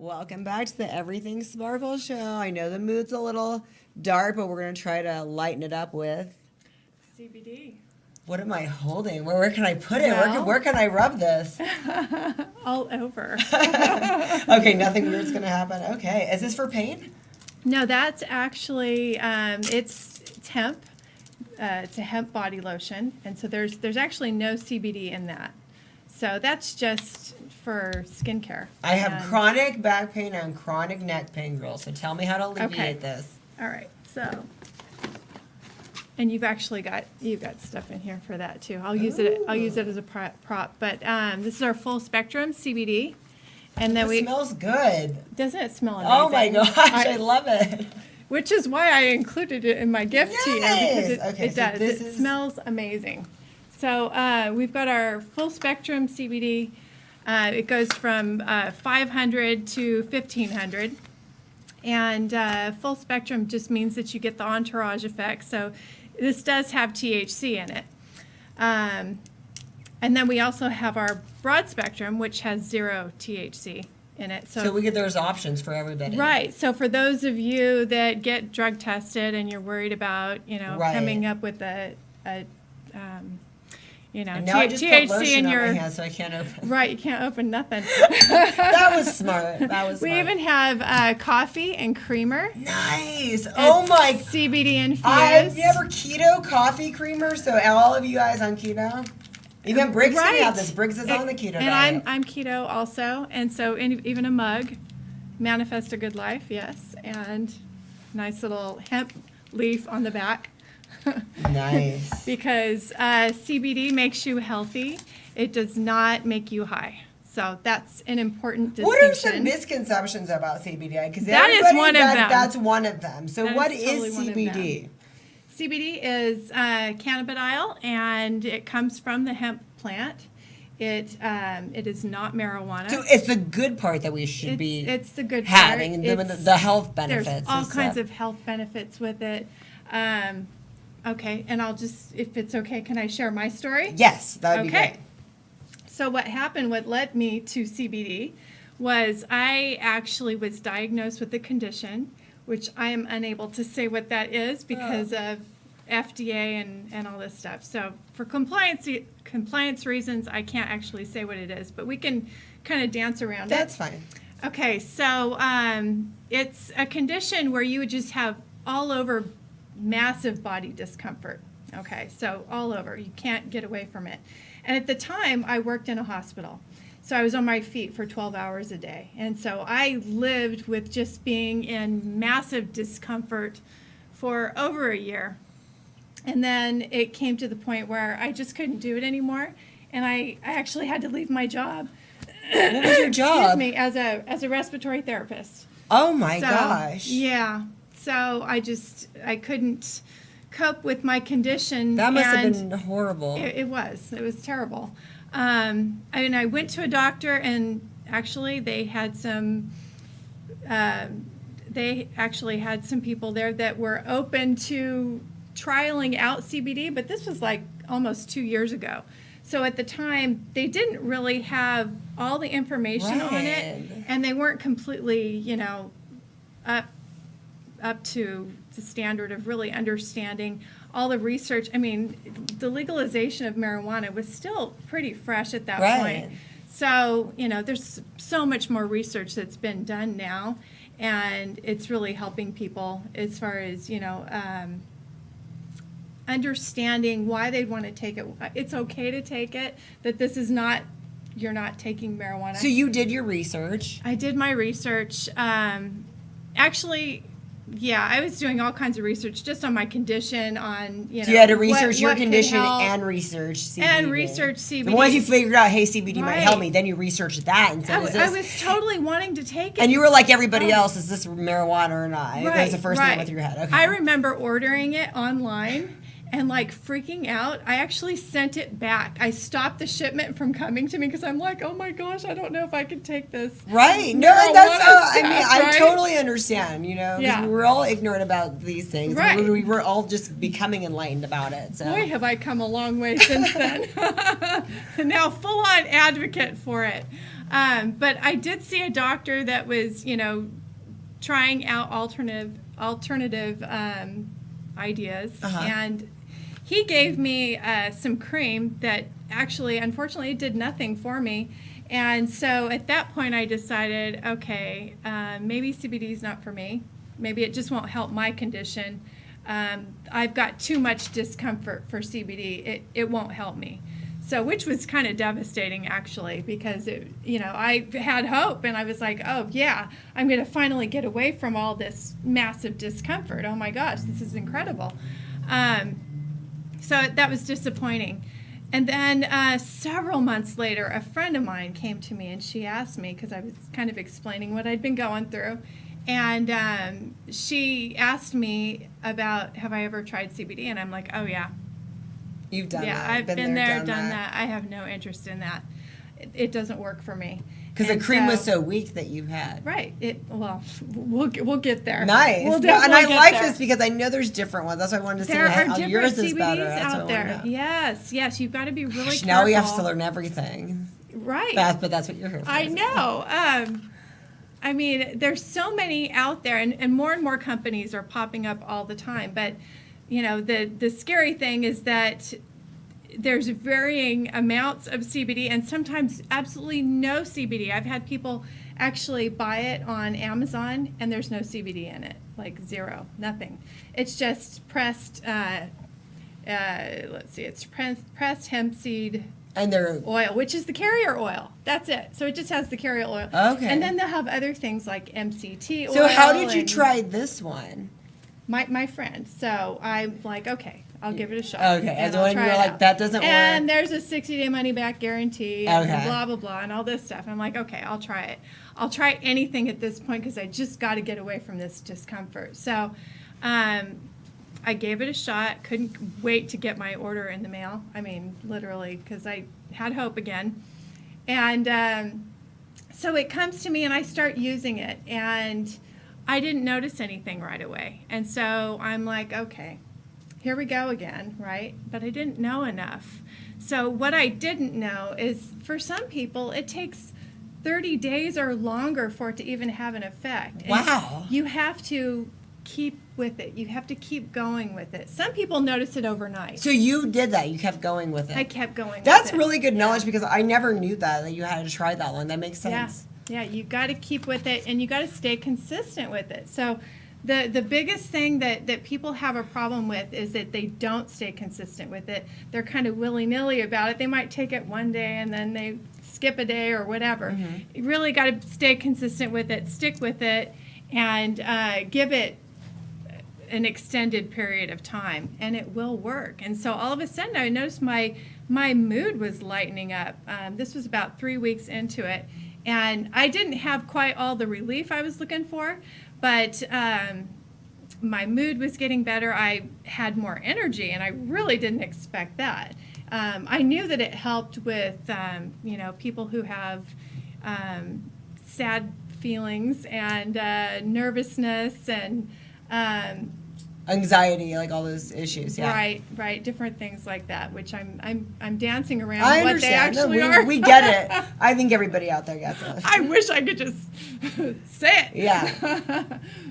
Welcome back to the Everything Sparkle Show. I know the mood's a little dark, but we're going to try to lighten it up with CBD. What am I holding? Where can I put it? Well, where can I rub this? All over. Okay, nothing weird's going to happen. Okay, is this for pain? No, that's actually, it's hemp. It's a hemp body lotion. And so there's actually no CBD in that. So that's just for skincare. I have chronic back pain and chronic neck pain, girl. So tell me how to alleviate this. All right. So, and you've got stuff in here for that too. I'll use it as a prop. But this is our full spectrum CBD, and then It smells good. Doesn't it smell amazing? Oh my gosh, I love it. Which is why I included it in my gift to you, because it does. It smells amazing. So we've got our full spectrum CBD. It goes from 500 to 1,500. And full spectrum just means that you get the entourage effect. So this does have THC in it. And then we also have our broad spectrum, which has 0 THC in it. So there's options for everybody. Right. So for those of you that get drug tested and you're worried about, coming up with and now I just put lotion on my hand, so I can't open. Right, you can't open nothing. That was smart. We even have coffee and creamer. Nice. Oh my. CBD infused. I've never keto coffee creamer, so all of you guys on keto. Even Briggs can have this. Briggs is on the keto diet. And I'm keto also, and so even a mug, Manifest a Good Life, yes, and nice little hemp leaf on the back. Nice. Because CBD makes you healthy. It does not make you high. So that's an important distinction. What are some misconceptions about CBD? Because that is one of them. That's one of them. So what is totally CBD? CBD is cannabidiol, and it comes from the hemp plant. It is not marijuana. So it's the good part that we should be it's the good having, part. the health benefits. There's all kinds of health benefits with it. Okay, and if it's okay, can I share my story? Yes, that would be great. So what led me to CBD was I actually was diagnosed with a condition, which I am unable to say what that is because of FDA and all this stuff. So for compliance reasons, I can't actually say what it is, but we can kind of dance around it. That's fine. Okay, so it's a condition where you would just have all over massive body discomfort. Okay, so all over. You can't get away from it. And at the time, I worked in a hospital. So I was on my feet for 12 hours a day. And so I lived with just being in massive discomfort for over a year. And then it came to the point where I just couldn't do it anymore. And I actually had to leave my job. What was your job? Excuse me, as a respiratory therapist. Oh my gosh. Yeah. So I couldn't cope with my condition. That must have been horrible. It was terrible. I went to a doctor, and actually they had some people there that were open to trialing out CBD, but this was like almost 2 years ago. So at the time, they didn't really have all the information on it, and they weren't completely, up to the standard of really understanding all the research. I mean, the legalization of marijuana was still pretty fresh at that point. So, there's so much more research that's been done now, and it's really helping people as far as, understanding why they'd want to take it. It's okay to take it, that this is not, you're not taking marijuana. So you did your research. I did my research. Actually, yeah, I was doing all kinds of research just on my condition, on, So you had to research your condition and research CBD. And research CBD. And once you figured out, hey, CBD might help me, then you researched that and said, I was totally wanting to take it. And you were like everybody else, is this marijuana or not? That was the first thing that went through your head. Okay. I remember ordering it online and like freaking out. I actually sent it back. I stopped the shipment from coming to me because I'm like, oh my gosh, I don't know if I can take this. Right. No, I totally understand, because we're all ignorant about these things. Right. We were all just becoming enlightened about it. So. Boy, have I come a long way since then. Now full-on advocate for it. But I did see a doctor that was, trying out alternative ideas, and he gave me some cream that actually, unfortunately, did nothing for me. And so at that point, I decided, okay, maybe CBD is not for me. Maybe it just won't help my condition. I've got too much discomfort for CBD. It won't help me. So, which was kind of devastating, actually, because I had hope, and I was like, oh yeah, I'm going to finally get away from all this massive discomfort. Oh my gosh, this is incredible. So that was disappointing. And then several months later, a friend of mine came to me, and she asked me, because I was kind of explaining what I'd been going through, and she asked me about, have I ever tried CBD? And I'm like, oh yeah. You've done that. Yeah, I've been there, done that. I have no interest in that. It doesn't work for me. Because the cream was so weak that you had. Right. We'll get there. Nice. We'll and I get like there. this because I know there's different ones. That's why I wanted to say There are how different yours is CBDs better. That's out there. Yes. You've got to be really careful. Now we have to learn everything. Right. But that's what you're here for. I know. I mean, there's so many out there, and more companies are popping up all the time. But, the scary thing is that there's varying amounts of CBD and sometimes absolutely no CBD. I've had people actually buy it on Amazon and there's no CBD in it, like zero, nothing. It's just pressed, it's pressed hemp seed and oil, which is the carrier oil. That's it. So it just has the carrier oil. Okay. And then they'll have other things like MCT oil. So how did you try this one? My friend. So I'm like, okay, I'll give it a shot. Okay, and when you're like, that doesn't work. And there's a 60-day money-back guarantee, and Okay. blah, blah, blah, and all this stuff. I'm like, okay, I'll try it. I'll try anything at this point because I just got to get away from this discomfort. So I gave it a shot. Couldn't wait to get my order in the mail. I mean, literally, because I had hope again. And so it comes to me, and I start using it, and I didn't notice anything right away. And so I'm like, okay, here we go again, right? But I didn't know enough. So what I didn't know is for some people, it takes 30 days or longer for it to even have an effect. Wow. And you have to keep with it. You have to keep going with it. Some people notice it overnight. So you did that. You kept going with it. I kept going That's with it. really good knowledge because I never knew that you had to try that one. That makes sense. Yeah, you got to keep with it, and you got to stay consistent with it. So the biggest thing that people have a problem with is that they don't stay consistent with it. They're kind of willy-nilly about it. They might take it one day, and then they skip a day or whatever. Mm-hmm. You really got to stay consistent with it, stick with it, and give it an extended period of time, and it will work. And so all of a sudden, I noticed my mood was lightening up. This was about 3 weeks into it. And I didn't have quite all the relief I was looking for, but my mood was getting better. I had more energy, and I really didn't expect that. I knew that it helped with, people who have sad feelings and nervousness and anxiety, like all those issues. Yeah. Right, different things like that, which I'm dancing around I what they understand. actually No, are. we get it. I think everybody out there gets it. I wish I could just say it. Yeah.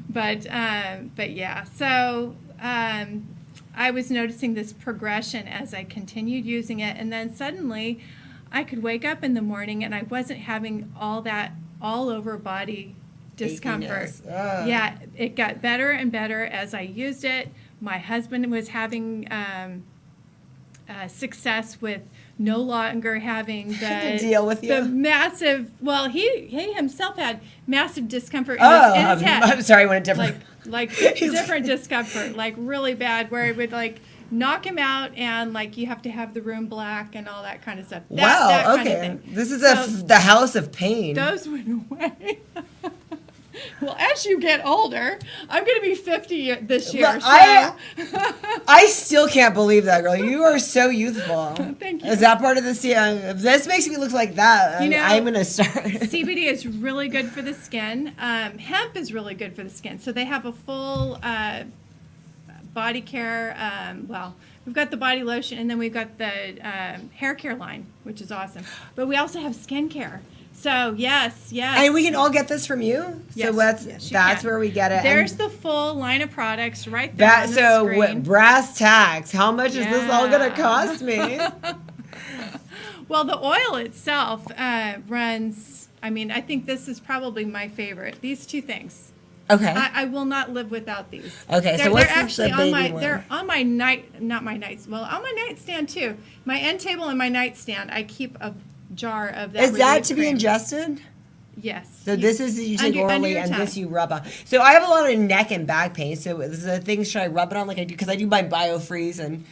But yeah. So I was noticing this progression as I continued using it, and then suddenly I could wake up in the morning and I wasn't having all that all over body discomfort. Yeah, it got better and better as I used it. My husband was having success with no longer having the deal with you. The massive. Well, he himself had massive discomfort in his head. I'm sorry, I went a different. Like different discomfort, like really bad, where it would like knock him out, and like you have to have the room black and all that kind of stuff. That Okay. kind of thing. This is the house of pain. Those went away. Well, as you get older, I'm going to be 50 this year. But I still can't believe that, girl. You are so youthful. Thank you. Is that part of this? If this makes me look like that, I'm going to start. CBD is really good for the skin. Hemp is really good for the skin. So they have a full body care. We've got the body lotion, and then we've got the hair care line, which is awesome. But we also have skin care. So yes. And we can all get this from you. Yes, So yes, you that's can. where we get it. There's And the full line of products right there on the so screen. brass tacks. How much is this all going to Yeah. cost me? Well, the oil itself runs. I mean, I think this is probably my favorite. These two things. Okay. I will not live without these. Okay, so what's the baby one? They're on my not my well, on my nightstand too. My end table and my nightstand. I keep a jar of that. Is that relief to be cream. ingested? Yes. So this is you take under orally, your and tongue. this you rub on. So I have a lot of neck and back pain. So this is the thing. Should I rub it on like I do? Because I do my BioFreeze and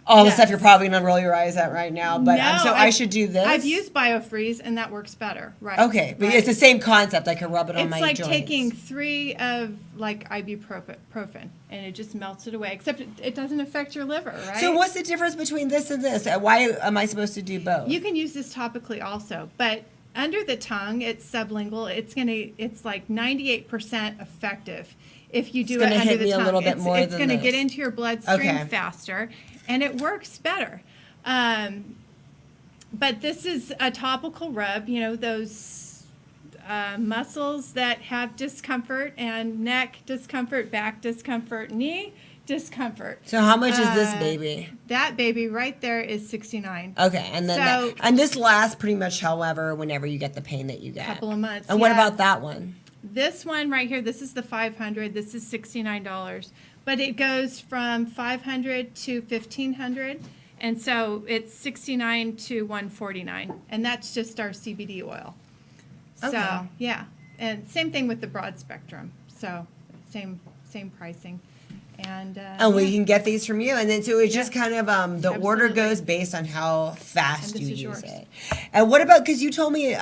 all the Yes. stuff you're probably gonna roll your eyes at right now. But No, so I should do this. I've used BioFreeze and that works better. Right. Okay, but right. it's the same concept. I can rub it on It's my like joints. taking 3 of like ibuprofen and it just melts it away. Except it doesn't affect your liver, right? So what's the difference between this and this? Why am I supposed to do both? You can use this topically also, but under the tongue, it's sublingual. It's like 98% effective if you do It's it gonna under hit the me a tongue. little bit more it's than going to this. get into your bloodstream Okay. faster, and it works better. But this is a topical rub. You know, those muscles that have discomfort and neck discomfort, back discomfort, knee discomfort. So how much is this baby? That baby right there is $69. Okay, and then So- and this lasts pretty much however whenever you get the pain that you get. Couple of months. And what yeah. about that one? This one right here, this is the 500. This is $69, but it goes from 500 to 1500, and so it's 69 to 149, and that's just our CBD oil. Okay. So yeah, and same thing with the broad spectrum. So same pricing, and And we yeah. can get these from you, and then so it's just kind of the order Absolutely. goes based on how fast And you this is use yours. it. And what about because you told me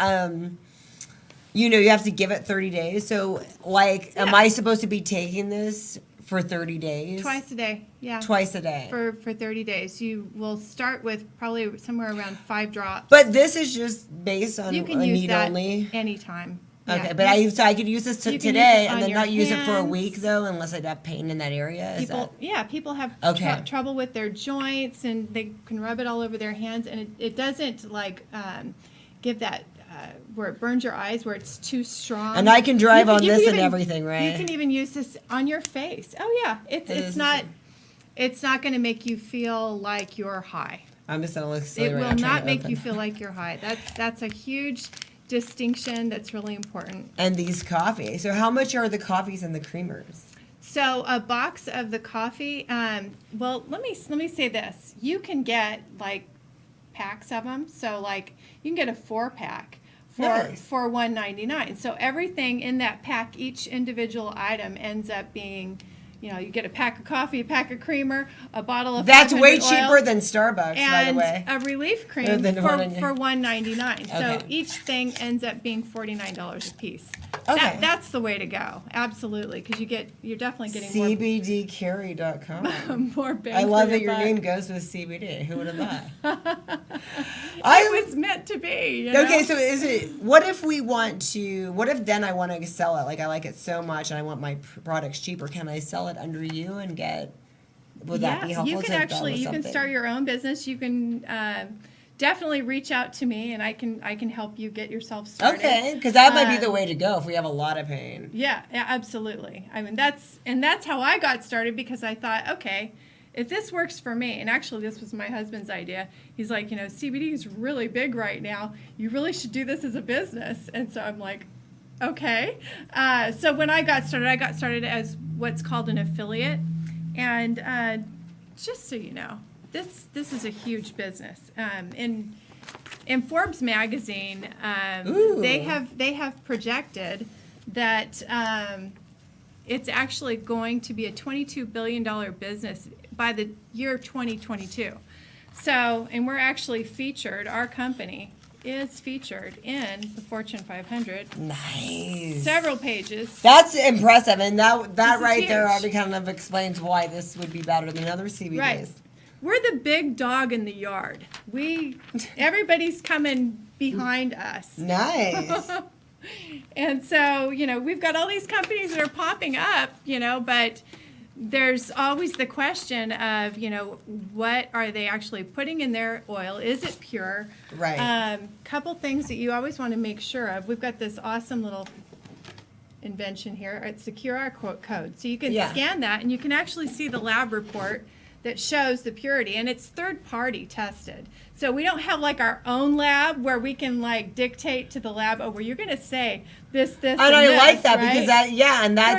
you know you have to give it 30 days. So like, am Yeah. I supposed to be taking this for 30 days? Twice a day. Yeah. Twice a day. For 30 days. You will start with probably somewhere around 5 drops. But this is just based on you can a use need that only. anytime. Okay, Yeah. but I could use this You can use today it on and then your not use it for a hands. week though, unless I'd have pain in that area. Is that? People have Okay. trouble with their joints, and they can rub it all over their hands, and it doesn't like give that where it burns your eyes, where it's too strong. And I can drive You on you this and even- everything, right? You can even use this on your face. Oh yeah, It it's is- not going to make you feel like you're high. I'm just gonna look silly It right now will trying not to make open. you feel like you're high. That's a huge distinction that's really important. And these coffee. So how much are the coffees and the creamers? So a box of the coffee. Well, let me say this: you can get like packs of them. So like you can get a 4-pack Nice. for $1.99. So everything in that pack, each individual item ends up being, you know, you get a pack of coffee, a pack of creamer, a bottle of That's way 500 oil, cheaper than Starbucks, by the and way. a relief cream Than for $1.99. So Okay. each thing ends up being $49 a piece. Okay. That's the way to go. Absolutely, because you're definitely getting more CBDCari.com. more bang I love for that your buck. name goes with CBD. Who would have thought? It was meant to be. You know? Okay, so is it? What if we want to? What if then I want to sell it? Like I like it so much, and I want my products cheaper. Can I sell it under you and get? Would that be Yes, helpful? you can to actually you can something? start your own business. You can definitely reach out to me, and I can help you get yourself started. Okay, because that might be the Um, way to go if we have a lot of pain. Yeah, absolutely. I mean, that's how I got started, because I thought, okay, if this works for me, and actually this was my husband's idea. He's like, you know, CBD is really big right now. You really should do this as a business. And so I'm like, okay. So when I got started as what's called an affiliate. And just so you know, this is a huge business. In Forbes magazine, Ooh. they have projected that it's actually going to be a $22 billion business by the year 2022. So, and we're actually featured, our company is featured in the Fortune 500. Nice. Several pages. That's impressive, and that This is right there huge. already kind of explains why this would be better than other CBDs. Right. We're the big dog in the yard. Everybody's coming behind us. Nice. And so, you know, we've got all these companies that are popping up, you know, but there's always the question of, what are they actually putting in their oil? Is it pure? Right. Couple things that you always want to make sure of. We've got this awesome little invention here. It's the QR code. So you can scan that, and you can actually see the lab report that shows the purity, and it's third party tested. So we don't have like our own lab where we can like dictate to the lab, well, you're going to say this, and I this, like that right? because that's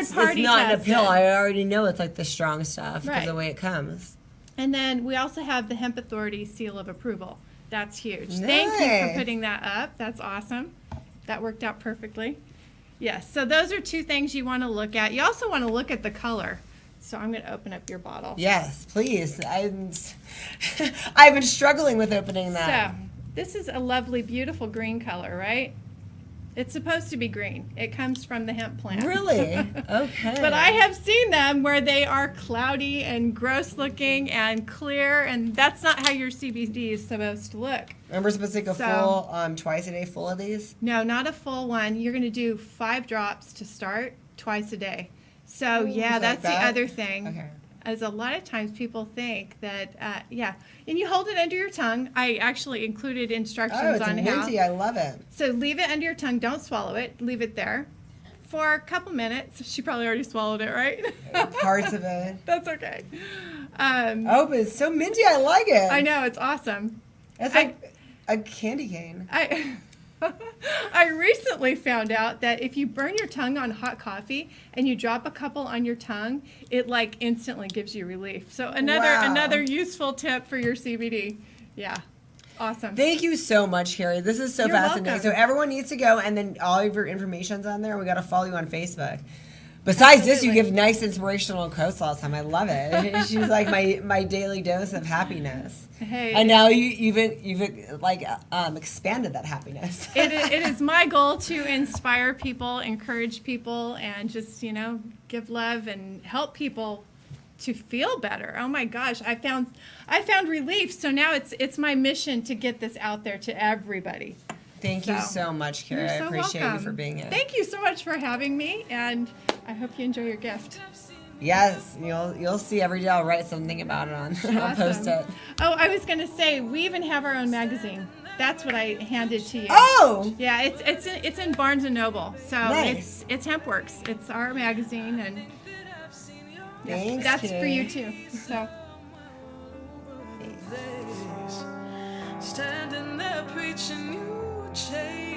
it's Third-party not in a pill. tested. I already know it's like the strong stuff because Right. the way it comes. And then we also have the Hemp Authority seal of approval. That's huge. Thank you for Nice. putting that up. That's awesome. That worked out perfectly. Yes, so those are two things you want to look at. You also want to look at the color. So I'm going to open up your bottle. Yes, please. I've been struggling with opening that. So this is a lovely, beautiful green color, right? It's supposed to be green. It comes from the hemp plant. Really? Okay. But I have seen them where they are cloudy and gross looking and clear, and that's not how your CBD is supposed to look. And we're supposed to take a So- full, twice a day full of these? No, not a full one. You're going to do 5 drops to start twice a day. So, Ooh, yeah, like that's the that? other thing. Okay. As a lot of times people think that, and you hold it under your tongue. I actually included instructions Oh, it's on minty. how. I love it. So leave it under your tongue. Don't swallow it. Leave it there for a couple minutes. She probably already swallowed it, right? Parts of it. That's okay. Oh, but it's so minty. I like it. I know, it's awesome. It's like a candy cane. I recently found out that if you burn your tongue on hot coffee and you drop a couple on your tongue, it like instantly gives you relief. So another useful tip for your CBD. Yeah. Awesome. Thank you so much, Cari. This is so You're fascinating. welcome. So everyone needs to go, and then all of your information's on there. We got to follow you on Facebook. Besides this, you Absolutely. give nice inspirational quotes all the time. I love it. She's like my daily dose of happiness. Hey. And now you've expanded that happiness. It is my goal to inspire people, encourage people, and just, give love and help people to feel better. Oh my gosh, I found relief. So now it's my mission to get this out there to everybody. Thank you so much, Cari. You're I so appreciate welcome. you for being here. Thank you so much for having me, and I hope you enjoy your gift. Yes, you'll see every day. I'll write something about it on. I'll post it. Oh, I was going to say, we even have our own magazine. That's what I handed to you. Oh! Yeah, it's in Barnes & Noble. So Nice. it's HempWorks. It's our magazine, and Thanks, that's for Cari. you too. So Standing there preaching, you change.